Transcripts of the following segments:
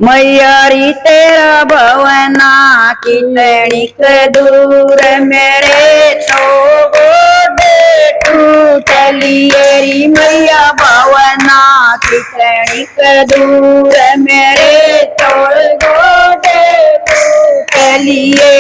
मैयारी तेरा भवना कितनी दूर मेरे तो गोदे टूटलिएरी मैया भवना कितनी दूर मेरे तो गोदे टूटलिए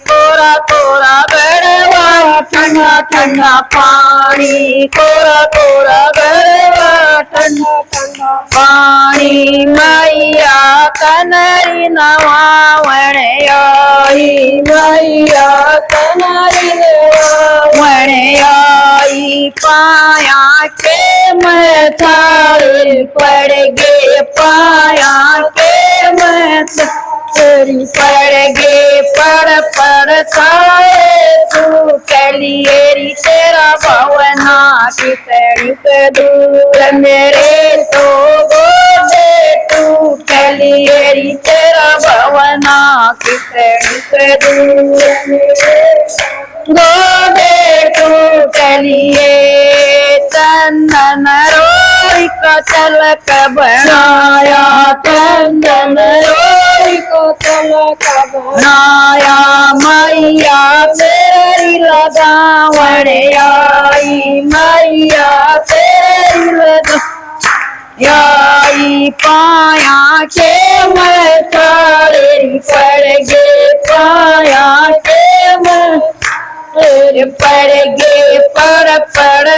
कोरा कोरा गड़वा ठंडा ठंडा पानी कोरा कोरा गड़वा ठंडा ठंडा पानी मैया कनरी नवावण आई मैया कनरी नवावण आई पाया के मथारे पड़ गे पाया के मथारे पड़ गे पड़ छाए तू कलिएरी तेरा भवना कितनी दूर मेरे तो गोदे तू कलिएरी तेरा भवना कितनी दूर गोदे तू कलिए चंदन रोई का चलक बनाया चंदन रोई को चलक बनाया मैया तेरी लगावण आई मैया तेरी लगाई पाया के मथारे पड़ गे पाया के पड़ गे पड़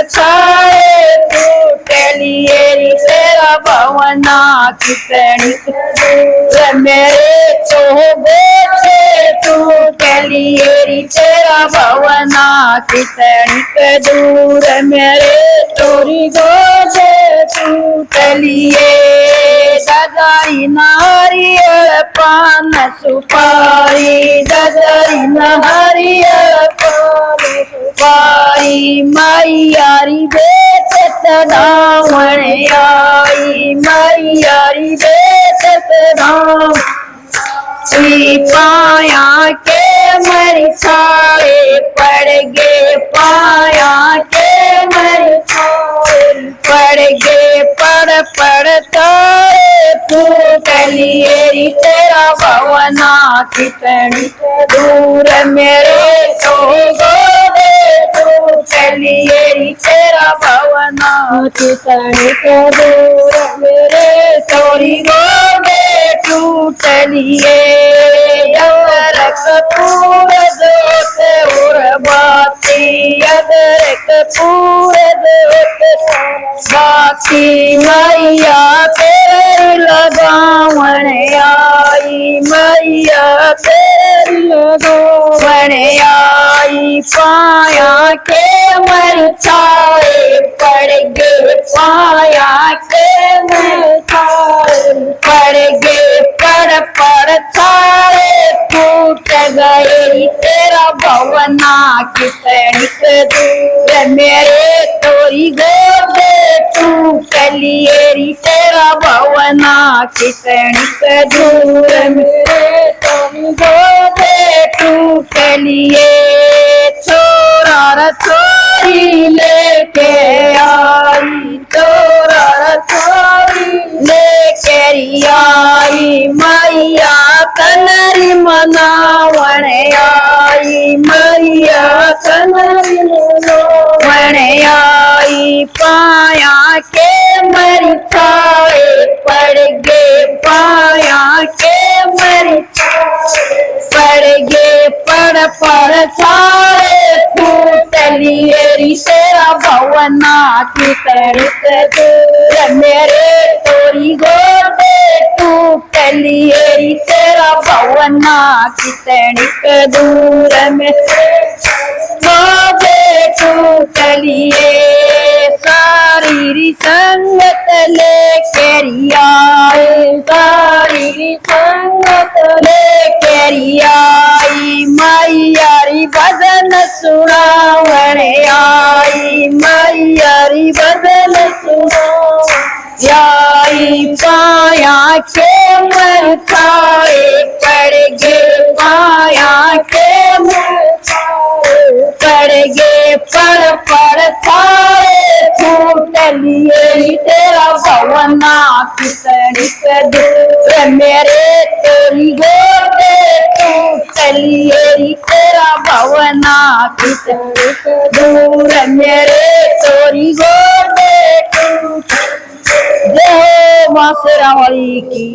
छाए तू कलिएरी तेरा भवना कितनी दूर मेरे तो गोदे तू कलिएरी तेरा भवना कितनी दूर मेरे तोरी गोदे तू कलिए दजाई नारियल पान सुपारी दजाई नारियल पान सुपारी मैयारी बेट तदावण आई मैयारी बेट तदावण पाया के मर छाए पड़ गे पाया के मर पड़ गे पड़ छाए तू कलिएरी तेरा भवना कितनी दूर मेरे तो गोदे तू कलिएरी तेरा भवना कितनी दूर मेरे तोरी गोदे टूटलिए कपूर दोष और बाती अदर कपूर दोष बाती मैया तेरी लगावण आई मैया तेरी लगावण आई पाया के मर छाए पड़ गे पाया के मर छाए पड़ गे पड़ छाए टूट गई तेरा भवना कितनी दूर मेरे तोरी गोदे तू कलिएरी तेरा भवना कितनी दूर मेरे तोरी गोदे तू कलिए छोरा छोरी लेके आई छोरा छोरी लेके आई मैया कनरी मनावण आई मैया कनरी मनावण आई पाया के मर छाए पड़ गे पाया के मर पड़ गे पड़ छाए टूटलिएरी तेरा भवना कितनी दूर मेरे तोरी गोदे तू कलिएरी तेरा भवना कितनी दूर मेरे गोदे तू कलिए सारी संगत लेके आई सारी संगत लेके आई मैयारी भजन सुनावण आई मैयारी भजन सुनावण आई पाया के मर छाए पड़ गे पाया के मर पड़ गे पड़ छाए टलिए तेरा भवना कितनी दूर मेरे तोरी गोदे तू टलिए तेरा भवना कितनी दूर मेरे तोरी गोदे तू। जय मां शेरावाली की।